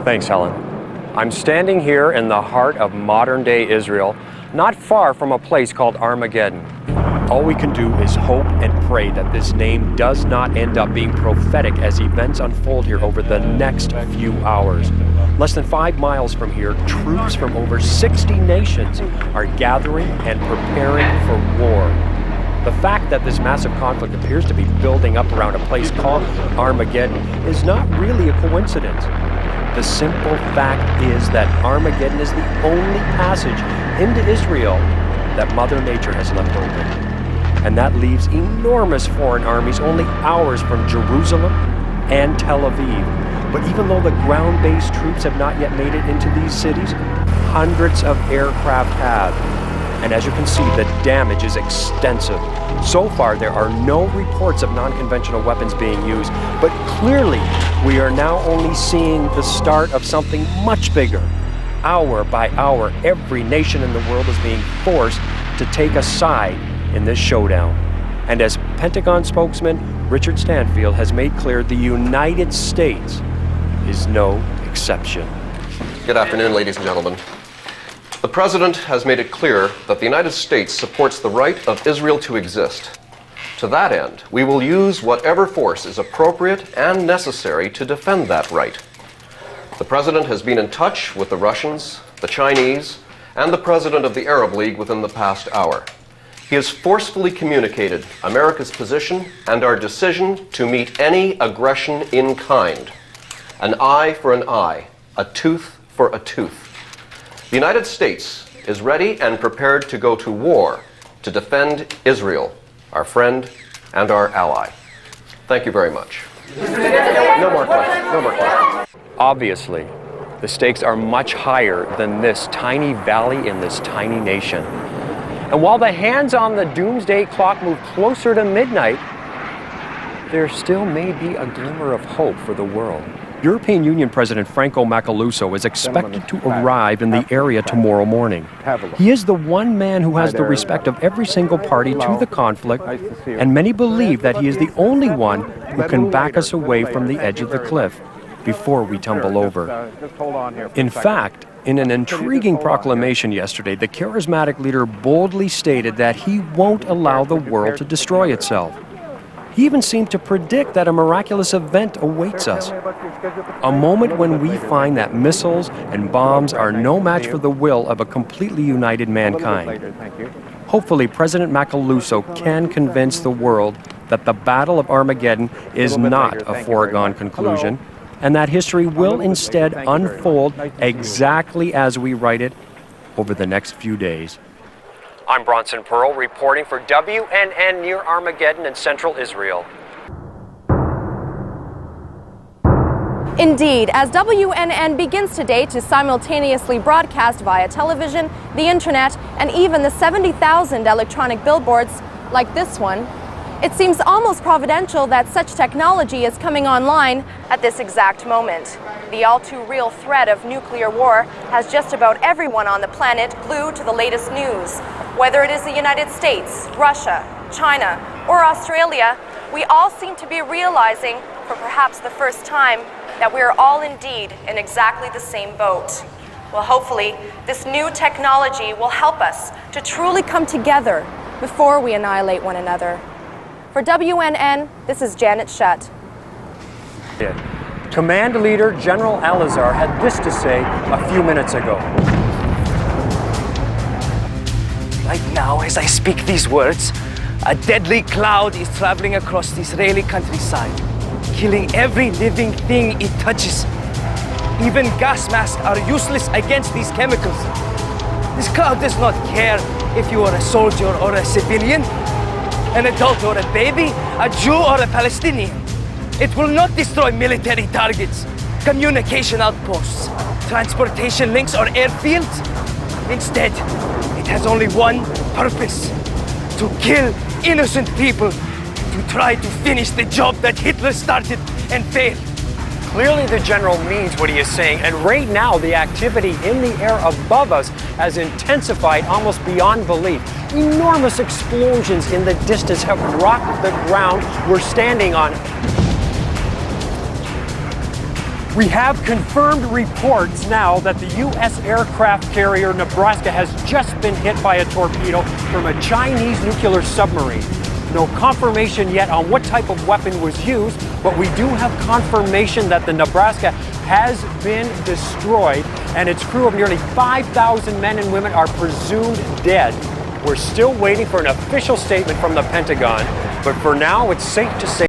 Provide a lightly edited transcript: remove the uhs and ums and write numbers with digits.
Thanks, Helen. I'm standing here in the heart of modern-day Israel, not far from a place called Armageddon. All we can do is hope and pray that this name does not end up being prophetic as events unfold here over the next few hours. Less than 5 miles from here, troops from over 60 nations are gathering and preparing for war. The fact that this massive conflict appears to be building up around a place called Armageddon is not really a coincidence. The simple fact is that Armageddon is the only passage into Israel that Mother Nature has left open. And that leaves enormous foreign armies only hours from Jerusalem and Tel Aviv. But even though the ground-based troops have not yet made it into these cities, hundreds of aircraft have. And as you can see, the damage is extensive. So far, there are no reports of non-conventional weapons being used, but clearly, we are now only seeing the start of something much bigger. Hour by hour, every nation in the world is being forced to take a side in this showdown. And as Pentagon spokesman Richard Stanfield has made clear, the United States is no exception. Good afternoon, ladies and gentlemen. The President has made it clear that the United States supports the right of Israel to exist. To that end, we will use whatever force is appropriate and necessary to defend that right. The President has been in touch with the Russians, the Chinese, and the President of the Arab League within the past hour. He has forcefully communicated America's position and our decision to meet any aggression in kind. An eye for an eye, a tooth for a tooth. The United States is ready and prepared to go to war to defend Israel, our friend and our ally. Thank you very much. No more questions. No more questions. Obviously, the stakes are much higher than this tiny valley in this tiny nation. And while the hands on the doomsday clock move closer to midnight, there still may be a glimmer of hope for the world. European Union President Franco Macaluso is expected to arrive in the area tomorrow morning. He is the one man who has the respect of every single party to the conflict, and many believe that he is the only one who can back us away from the edge of the cliff before we tumble over. In fact, in an intriguing proclamation yesterday, the charismatic leader boldly stated that he won't allow the world to destroy itself. He even seemed to predict that a miraculous event awaits us. A moment when we find that missiles and bombs are no match for the will of a completely united mankind. Hopefully, President Macaluso can convince the world that the Battle of Armageddon is not a foregone conclusion, and that history will instead unfold exactly as we write it over the next few days. I'm Bronson Pearl, reporting for WNN near Armageddon in central Israel. Indeed, as WNN begins today to simultaneously broadcast via television, the internet, and even the 70,000 electronic billboards like this one, it seems almost providential that such technology is coming online at this exact moment. The all-too-real threat of nuclear war has just about everyone on the planet glued to the latest news. Whether it is the United States, Russia, China, or Australia, we all seem to be realizing, for perhaps the first time, that we are all indeed in exactly the same boat. Well, hopefully, this new technology will help us to truly come together before we annihilate one another. For WNN, this is Janet Shutt. Command Leader General Alizar had this to say a few minutes ago. Right now, as I speak these words, a deadly cloud is traveling across the Israeli countryside, killing every living thing it touches. Even gas masks are useless against these chemicals. This cloud does not care if you are a soldier or a civilian, an adult or a baby, a Jew or a Palestinian. It will not destroy military targets, communication outposts, transportation links, or airfields. Instead, it has only one purpose: to kill innocent people, to try to finish the job that Hitler started and failed. Clearly the general means what he is saying, and right now the activity in the air above us has intensified almost beyond belief. Enormous explosions in the distance have rocked the ground we're standing on. We have confirmed reports now that the U.S. aircraft carrier Nebraska has just been hit by a torpedo from a Chinese nuclear submarine. No confirmation yet on what type of weapon was used, but we do have confirmation that the Nebraska has been destroyed, and its crew of nearly 5,000 men and women are presumed dead. We're still waiting for an official statement from the Pentagon, but for now it's safe to say